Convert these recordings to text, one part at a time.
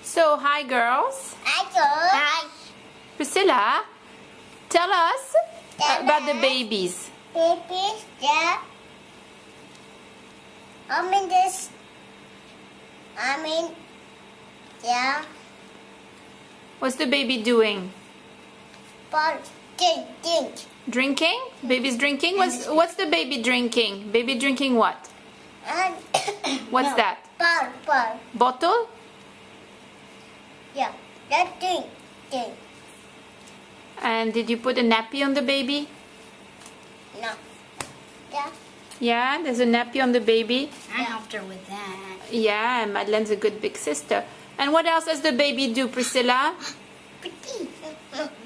So, hi girls. Hi. Priscilla, tell us about the babies. Babies, yeah. Yeah. What's the baby doing? But drink. Drinking? Baby's drinking? What's the baby drinking? Baby drinking what? And What's that? Ball. Bottle? Yeah. That drink. And did you put a nappy on the baby? No. Yeah. Yeah, there's a nappy on the baby. I helped her with that. Yeah, and Madeleine's a good big sister. And what else does the baby do, Priscilla?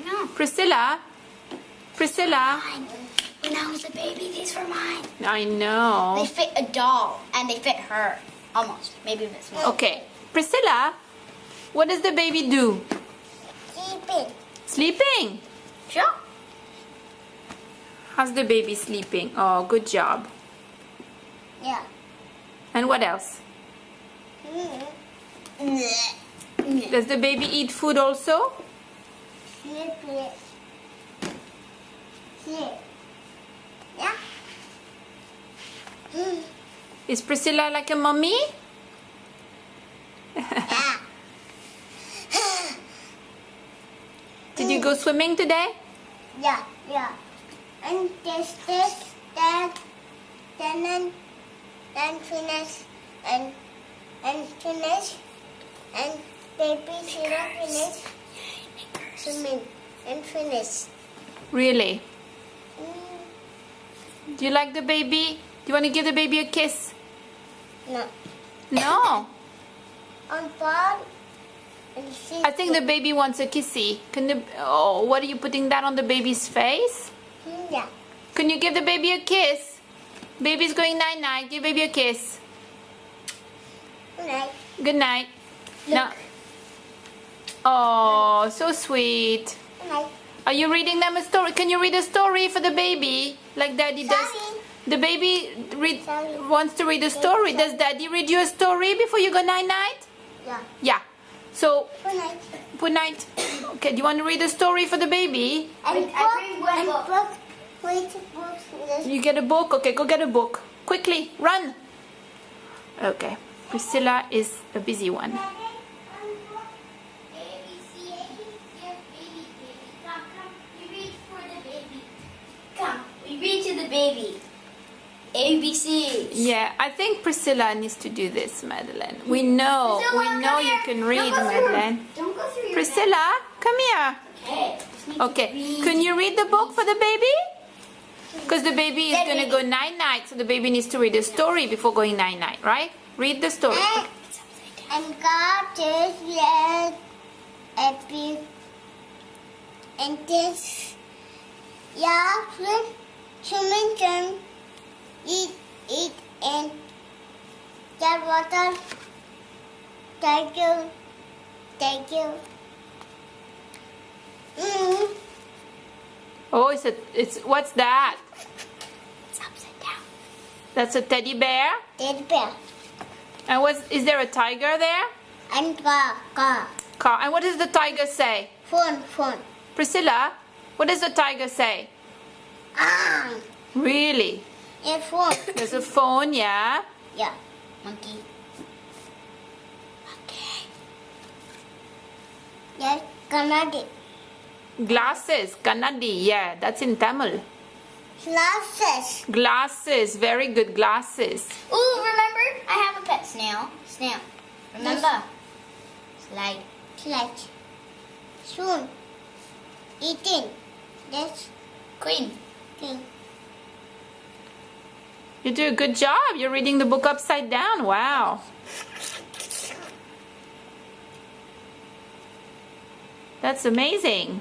No. Priscilla? When I was a baby, these were mine. I know. They fit a doll, and they fit her. Almost. Maybe a bit small. Okay. Priscilla, what does the baby do? Sleeping. Sleeping. Sure. How's the baby sleeping? Oh, good job. Yeah. And what else? Does the baby eat food also? Sleep. Yeah. Is Priscilla like a mommy? Yeah. Did you go swimming today? Yeah. And this, that, then finish, and finish, and baby zero finish, swimming, and finish. Really? Do you like the baby? Do you want to give the baby a kiss? No. No. On ball, and see. I think the baby wants a kissy. Oh, what are you putting that on the baby's face? Yeah. Can you give the baby a kiss? Baby's going night-night. Give baby a kiss. Good night. Good night. Look. Now. Oh, so sweet. Good night. Are you reading them a story? Can you read a story for the baby? Like Daddy does. Sorry. The baby Sorry. wants to read a story. Does Daddy read you a story before you go night-night? Yeah. Yeah. So, Good night. good night. Okay, do you want to read a story for the baby? And book. Wait, book. You get a book? Okay, go get a book. Quickly, run. Okay, Priscilla is a busy one. Come, we read to the baby. ABC. Yeah, I think Priscilla needs to do this, Madeleine. We know you can read, Madeleine. Don't go through your Priscilla, come here. Okay. Okay, can you read the book for the baby? Because the baby is going to go night-night, so the baby needs to read a story before going night-night, right? Read the story. And God is yes, happy. And this, yeah, swimming, eat, and get water. Thank you. Oh, it's what's that? It's upside down. That's a teddy bear? Teddy bear. And is there a tiger there? And car. And what does the tiger say? Phone. Priscilla, what does the tiger say? Really? A phone. There's a phone, yeah? Yeah. Monkey. Okay. Yes, Kannadi. Glasses, kannadi, yeah, that's in Tamil. Glasses. Glasses, very good, glasses. Ooh, remember? I have a pet snail. Snail. Remember? Slide. Clutch. Soon. Eating. That's Queen. thing. You do a good job. You're reading the book upside down. Wow. That's amazing.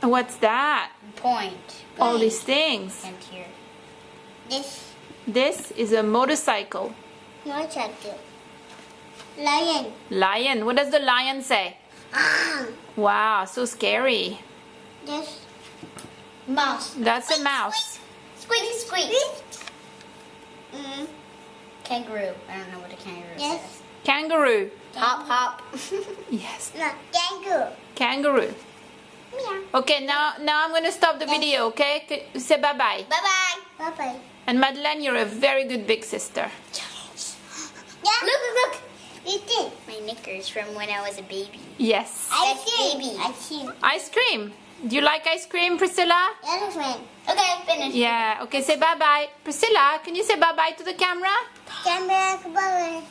And what's that? Point. All these things. And here. This This is a motorcycle. motorcycle. Lion. Lion. What does the lion say? Ah. Wow, so scary. This Mouse. That's a mouse. Squeak, squeak. mm, Kangaroo. I don't know what a kangaroo yes. says. Kangaroo. Hop, hop. Yes. No, kangaroo. Kangaroo. Meow. Okay, now I'm going to stop the video, okay? Say bye-bye. Bye-bye. Bye-bye. And Madeleine, you're a very good big sister. Yeah. Look, look, look. Eating. My knickers from when I was a baby. Yes. Ice That's cream. baby. Ice cream. Ice cream. Do you like ice cream, Priscilla? Elephant. Okay, finish. Yeah. Okay, say bye-bye. Priscilla, can you say bye-bye to the camera? Camera. Bye-bye.